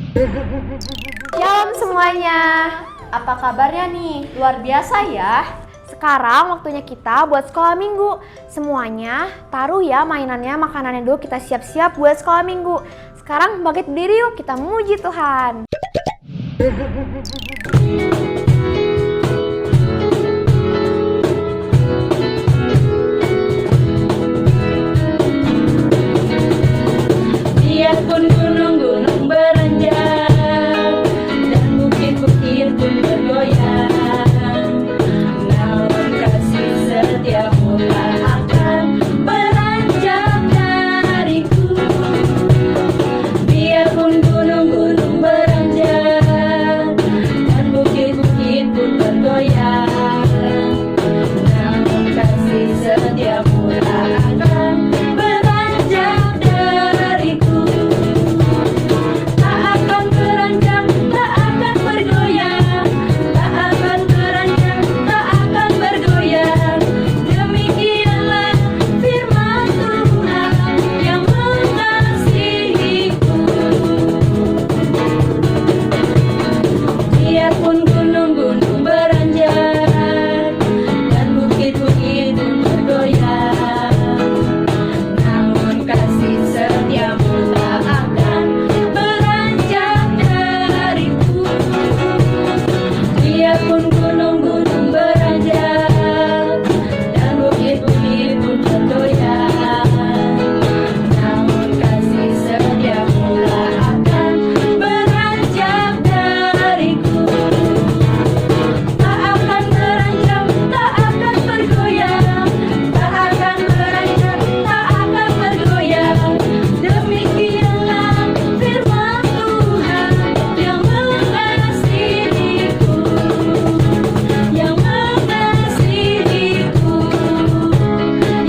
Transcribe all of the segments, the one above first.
Shalom semuanya, apa kabarnya nih? Luar biasa ya. Sekarang waktunya kita buat sekolah minggu. Semuanya taruh ya mainannya, makanannya dulu, kita siap-siap buat sekolah minggu. Sekarang bangkit berdiri yuk, kita memuji Tuhan. Biarpun gunung-gunung beranjak dan bukit-bukit pun bergoyang, namun kasih setiamu tak akan beranjak dariku. Biarpun gunung-gunung beranjak dan bukit-bukit pun bergoyang, namun kasih setiamu tak akan beranjak dariku. Tak akan beranjak, tak akan bergoyang, tak akan beranjak, tak akan bergoyang. Demikianlah firman Tuhan yang mengasihiku. Biarpun gunung-gunung beranjak dan bukit-bukit pun bergoyang, namun kasih setiamu tak akan beranjak dariku. Biarpun gunung-gunung beranjak dan bukit-bukit pun bergoyang, namun kasih setiamu tak akan beranjak dariku. Tak akan beranjak, tak akan bergoyang, tak akan beranjak, tak akan bergoyang. Demikianlah firman Tuhan yang mengasihiku, yang mengasihiku,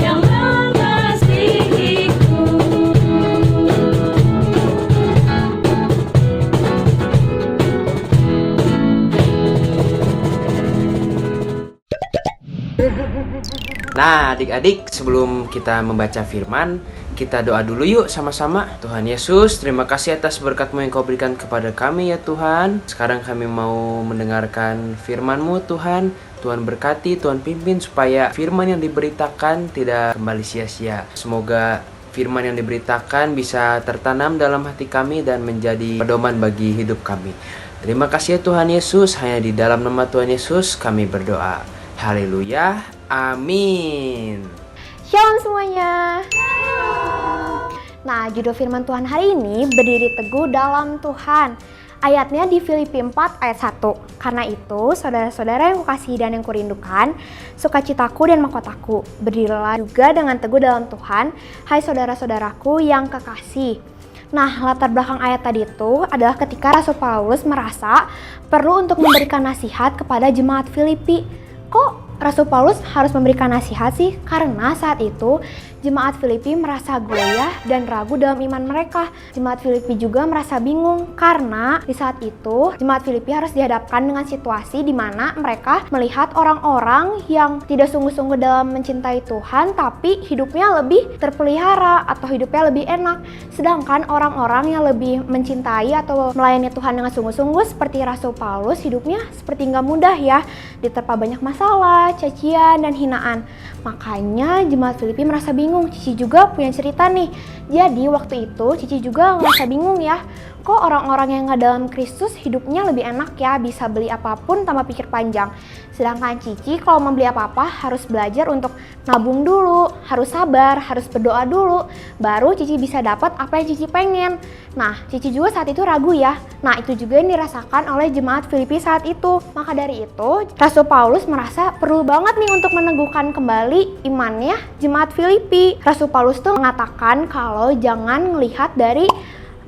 yang mengasihiku. Nah, adik-adik, sebelum kita membaca firman, kita doa dulu yuk sama-sama. Tuhan Yesus, terima kasih atas berkat-Mu yang Kau berikan kepada kami ya Tuhan. Sekarang kami mau mendengarkan firman-Mu Tuhan. Tuhan berkati, Tuhan pimpin supaya firman yang diberitakan tidak kembali sia-sia. Semoga firman yang diberitakan bisa tertanam dalam hati kami dan menjadi pedoman bagi hidup kami. Terima kasih ya Tuhan Yesus, hanya di dalam nama Tuhan Yesus kami berdoa. Haleluya, amin. Shalom semuanya. Nah, judul firman Tuhan hari ini berdiri teguh dalam Tuhan. Ayatnya di Filipi 4 ayat 1. Karena itu, saudara-saudara yang kukasihi dan yang kurindukan, sukacitaku dan mahkotaku, berdirilah juga dengan teguh dalam Tuhan, hai saudara-saudaraku yang kekasih. Nah, latar belakang ayat tadi itu adalah ketika Rasul Paulus merasa perlu untuk memberikan nasihat kepada jemaat Filipi. Kok Rasul Paulus harus memberikan nasihat sih? Karena saat itu jemaat Filipi merasa goyah dan ragu dalam iman mereka. Jemaat Filipi juga merasa bingung karena di saat itu jemaat Filipi harus dihadapkan dengan situasi di mana mereka melihat orang-orang yang tidak sungguh-sungguh dalam mencintai Tuhan tapi hidupnya lebih terpelihara atau hidupnya lebih enak. Sedangkan orang-orang yang lebih mencintai atau melayani Tuhan dengan sungguh-sungguh seperti Rasul Paulus, hidupnya seperti nggak mudah ya, diterpa banyak masalah, cacian, dan hinaan. Makanya jemaat Filipi merasa bingung. Cici juga punya cerita nih. Jadi waktu itu Cici juga merasa bingung ya. Kok orang-orang yang nggak dalam Kristus hidupnya lebih enak ya, bisa beli apapun tanpa pikir panjang. Sedangkan Cici kalau membeli apa-apa harus belajar untuk nabung dulu, harus sabar, harus berdoa dulu, baru Cici bisa dapat apa yang Cici pengen. Nah, Cici juga saat itu ragu ya. Nah, itu juga yang dirasakan oleh jemaat Filipi saat itu. Maka dari itu, Rasul Paulus merasa perlu banget nih untuk meneguhkan kembali imannya jemaat Filipi. Rasul Paulus tuh mengatakan kalau jangan melihat dari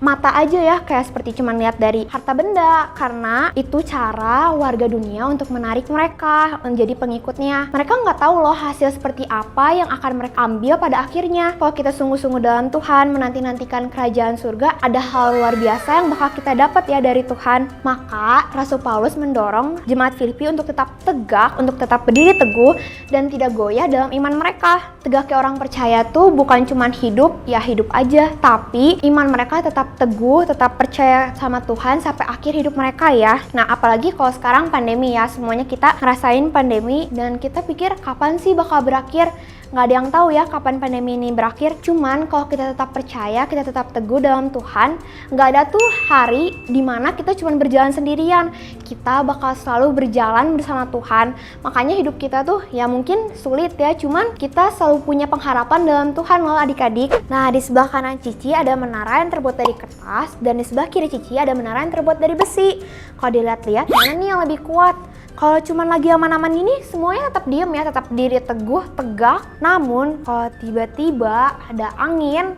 mata aja ya, kayak seperti cuma lihat dari harta benda, karena itu cara warga dunia untuk menarik mereka menjadi pengikutnya. Mereka nggak tahu loh hasil seperti apa yang akan mereka ambil pada akhirnya. Kalau kita sungguh-sungguh dalam Tuhan, menanti-nantikan kerajaan surga, ada hal luar biasa yang bakal kita dapat ya dari Tuhan. Maka Rasul Paulus mendorong jemaat Filipi untuk tetap tegak, untuk tetap berdiri teguh dan tidak goyah dalam iman mereka. Tegaknya orang percaya tuh bukan cuma hidup, ya hidup aja, tapi iman mereka tetap tetap teguh, tetap percaya sama Tuhan sampai akhir hidup mereka ya. Nah, apalagi kalau sekarang pandemi ya, semuanya kita ngerasain pandemi dan kita pikir kapan sih bakal berakhir. Nggak ada yang tahu ya kapan pandemi ini berakhir. Cuman kalau kita tetap percaya, kita tetap teguh dalam Tuhan, nggak ada tuh hari dimana kita cuma berjalan sendirian. Kita bakal selalu berjalan bersama Tuhan. Makanya hidup kita tuh ya mungkin sulit ya, cuman kita selalu punya pengharapan dalam Tuhan loh adik-adik. Nah, di sebelah kanan Cici ada menara yang terbuat dari kertas, dan di sebelah kiri Cici ada menara yang terbuat dari besi. Kalau dilihat-lihat, mana nih yang lebih kuat? Kalau cuman lagi aman-aman ini, semuanya tetap diem ya, tetap diri teguh, tegak. Namun, kalau tiba-tiba ada angin,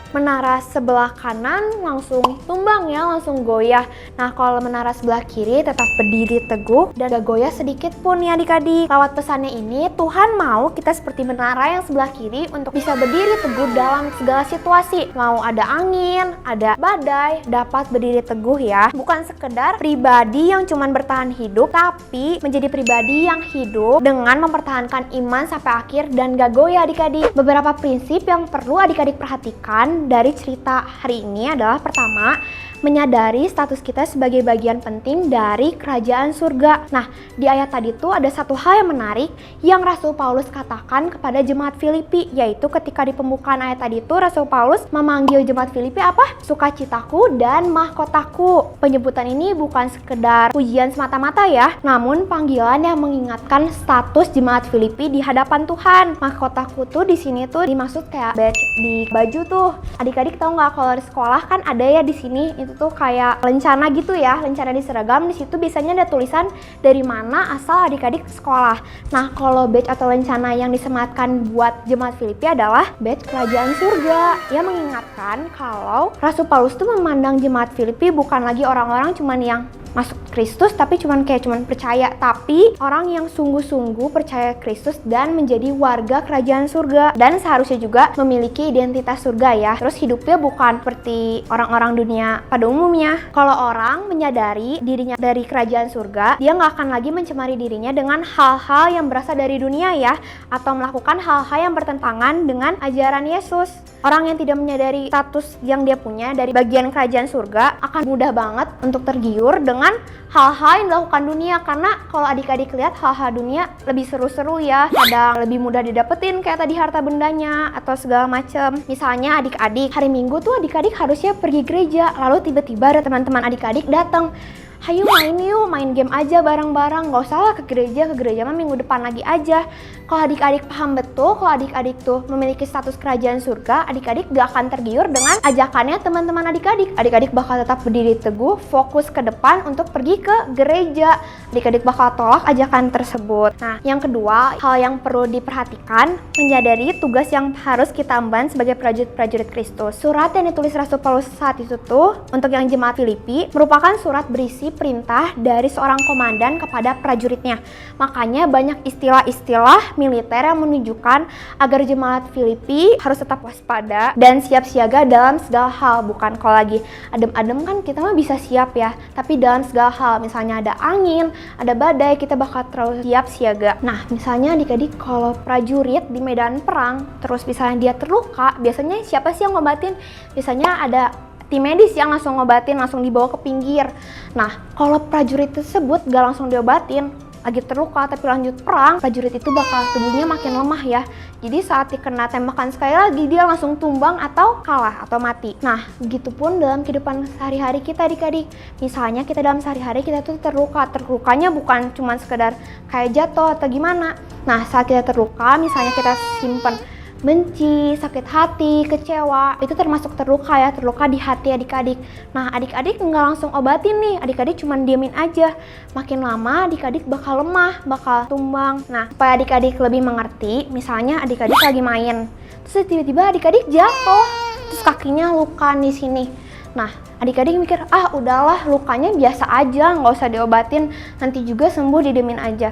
menara sebelah kanan langsung tumbang ya, langsung goyah. Nah, kalau menara sebelah kiri tetap berdiri teguh dan gak goyah sedikit pun ya adik-adik. Lewat pesannya ini, Tuhan mau kita seperti menara yang sebelah kiri untuk bisa berdiri teguh dalam segala situasi. Mau ada angin, ada badai, dapat berdiri teguh ya. Bukan sekedar pribadi yang cuman bertahan hidup, tapi menjadi pribadi yang hidup dengan mempertahankan iman sampai akhir dan gak goyah adik-adik. Beberapa prinsip yang perlu adik-adik perhatikan dari cerita hari ini adalah pertama, menyadari status kita sebagai bagian penting dari kerajaan surga. Nah, di ayat tadi tuh ada satu hal yang menarik yang Rasul Paulus katakan kepada jemaat Filipi, yaitu ketika di pembukaan ayat tadi tuh Rasul Paulus memanggil jemaat Filipi apa? Sukacitaku dan mahkotaku. Penyebutan ini bukan sekedar pujian semata-mata ya, namun panggilan yang mengingatkan status jemaat Filipi di hadapan Tuhan. Mahkotaku tuh di sini tuh dimaksud kayak badge di baju tuh. Adik-adik tahu nggak kalau di sekolah kan ada ya di sini itu tuh kayak lencana gitu ya, lencana di seragam. Di situ biasanya ada tulisan dari mana asal adik-adik sekolah. Nah, kalau badge atau lencana yang disematkan buat jemaat Filipi adalah badge kerajaan surga, yang mengingatkan kalau Rasul Paulus tuh memandang jemaat Filipi bukan lagi orang-orang cuman yang masuk Kristus tapi cuman percaya, tapi orang yang sungguh-sungguh percaya Kristus dan menjadi warga kerajaan surga, dan seharusnya juga memiliki identitas surga ya. Terus hidupnya bukan seperti orang-orang dunia pada umumnya. Kalau orang menyadari dirinya dari kerajaan surga, dia nggak akan lagi mencemari dirinya dengan hal-hal yang berasal dari dunia ya, atau melakukan hal-hal yang bertentangan dengan ajaran Yesus. Orang yang tidak menyadari status yang dia punya dari bagian kerajaan surga akan mudah banget untuk tergiur dengan hal-hal yang dilakukan dunia, karena kalau adik-adik lihat hal-hal dunia lebih seru-seru ya, kadang lebih mudah didapetin kayak tadi harta bendanya atau segala macem. Misalnya adik-adik hari Minggu tuh adik-adik harusnya pergi gereja, lalu tiba-tiba ada teman-teman adik-adik datang, hayu main yuk, main game aja bareng-bareng, gak usah lah ke gereja mah minggu depan lagi aja. Kalau adik-adik paham betul, kalau adik-adik tuh memiliki status kerajaan surga, adik-adik gak akan tergiur dengan ajakannya teman-teman adik-adik. Adik-adik bakal tetap berdiri teguh, fokus ke depan untuk pergi ke gereja. Adik-adik bakal tolak ajakan tersebut. Nah, yang kedua, hal yang perlu diperhatikan, menyadari tugas yang harus kita emban sebagai prajurit-prajurit Kristus. Surat yang ditulis Rasul Paulus saat itu tuh, untuk yang jemaat Filipi, merupakan surat berisi perintah dari seorang komandan kepada prajuritnya. Makanya banyak istilah-istilah militer yang menunjukkan agar jemaat Filipi harus tetap waspada dan siap siaga dalam segala hal. Bukan kalau lagi adem-adem kan kita mah bisa siap ya, tapi dalam segala hal, misalnya ada angin, ada badai, kita bakal terus siap siaga. Nah, misalnya adik-adik kalau prajurit di medan perang, terus misalnya dia terluka, biasanya siapa sih yang ngobatin? Biasanya ada tim medis yang langsung ngobatin, langsung dibawa ke pinggir. Nah, kalau prajurit tersebut gak langsung diobatin, lagi terluka tapi lanjut perang, prajurit itu bakal tubuhnya makin lemah ya. Jadi saat dikena tembakan sekali lagi, dia langsung tumbang atau kalah atau mati. Nah, begitupun dalam kehidupan sehari-hari kita adik-adik. Misalnya kita dalam sehari-hari kita tuh terluka. Terlukanya bukan cuma sekedar kayak jatuh atau gimana. Nah, saat kita terluka, misalnya kita simpen benci, sakit hati, kecewa, itu termasuk terluka ya, terluka di hati adik-adik. Nah, adik-adik nggak langsung obatin nih, adik-adik cuma diemin aja. Makin lama adik-adik bakal lemah, bakal tumbang. Nah, supaya adik-adik lebih mengerti, misalnya adik-adik lagi main, terus tiba-tiba adik-adik jatuh, terus kakinya luka di sini. Nah, adik-adik mikir, udahlah lukanya biasa aja, nggak usah diobatin, nanti juga sembuh, didiemin aja.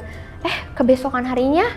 Kebesokan harinya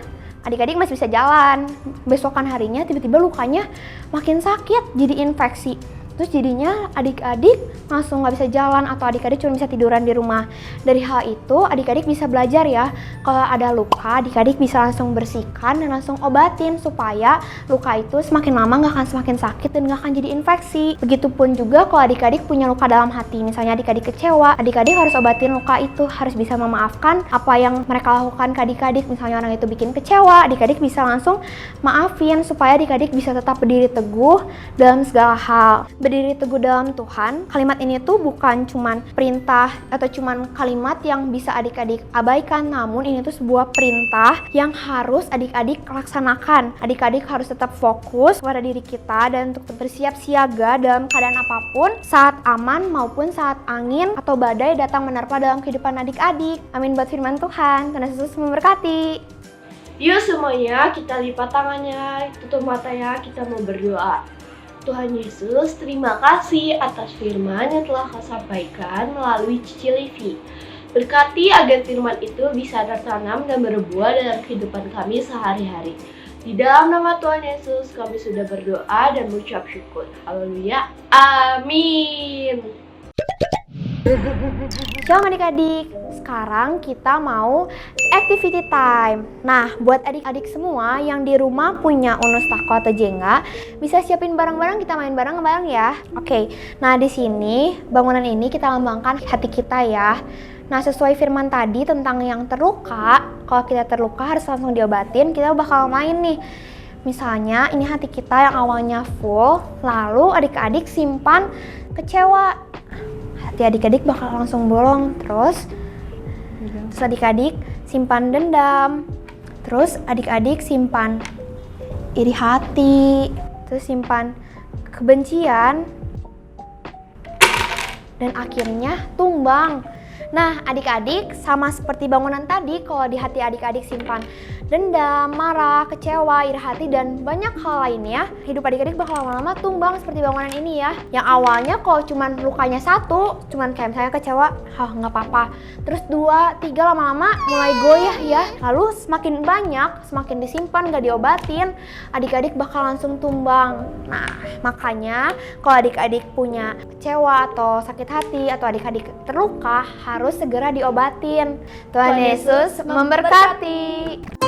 adik-adik masih bisa jalan. Besokan harinya tiba-tiba lukanya makin sakit, jadi infeksi. Terus jadinya adik-adik langsung nggak bisa jalan atau adik-adik cuma bisa tiduran di rumah. Dari hal itu adik-adik bisa belajar ya, kalau ada luka adik-adik bisa langsung bersihkan dan langsung obatin supaya luka itu semakin lama nggak akan semakin sakit dan nggak akan jadi infeksi. Begitupun juga kalau adik-adik punya luka dalam hati, misalnya adik-adik kecewa, adik-adik harus obatin luka itu, harus bisa memaafkan apa yang mereka lakukan ke adik-adik. Misalnya orang itu bikin kecewa, adik-adik bisa langsung maafin supaya adik-adik bisa tetap berdiri teguh dalam segala hal. Berdiri teguh dalam Tuhan, kalimat ini tuh bukan cuman perintah atau cuman kalimat yang bisa adik-adik abaikan, namun ini tuh sebuah perintah yang harus adik-adik laksanakan. Adik-adik harus tetap fokus pada diri kita dan untuk bersiap siaga dalam keadaan apapun, saat aman maupun saat angin atau badai datang menerpa dalam kehidupan adik-adik. Amin buat firman Tuhan. Tuhan Yesus memberkati. Yuk semuanya kita lipat tangannya, tutup matanya, kita mau berdoa. Tuhan Yesus, terima kasih atas firman yang telah Kau sampaikan melalui Cici Livi. Berkati agar firman itu bisa tertanam dan berbuah dalam kehidupan kami sehari-hari. Di dalam nama Tuhan Yesus kami sudah berdoa dan mengucap syukur. Haleluya. Amin. Shalom adik-adik, sekarang kita mau activity time. Nah, buat adik-adik semua yang di rumah punya unus tako atau jengga, bisa siapin barang-barang, kita main bareng-bareng ya. Oke, nah di sini bangunan ini kita lambangkan hati kita ya. Nah, sesuai firman tadi tentang yang terluka, kalau kita terluka harus langsung diobatin, kita bakal main nih. Misalnya ini hati kita yang awalnya full, lalu adik-adik simpan kecewa. Hati adik-adik bakal langsung bolong, terus adik-adik simpan dendam, terus adik-adik simpan iri hati, terus simpan kebencian, dan akhirnya tumbang. Nah, adik-adik sama seperti bangunan tadi, kalau di hati adik-adik simpan dendam, marah, kecewa, iri hati, dan banyak hal lainnya, hidup adik-adik bakal lama-lama tumbang seperti bangunan ini ya. Yang awalnya kalau cuman lukanya satu, cuman kayak misalnya kecewa, nggak apa-apa. Terus 2, 3 lama-lama mulai goyah ya. Lalu semakin banyak, semakin disimpan, nggak diobatin, adik-adik bakal langsung tumbang. Nah, makanya kalau adik-adik punya kecewa atau sakit hati atau adik-adik terluka, harus segera diobatin. Tuhan Yesus memberkati.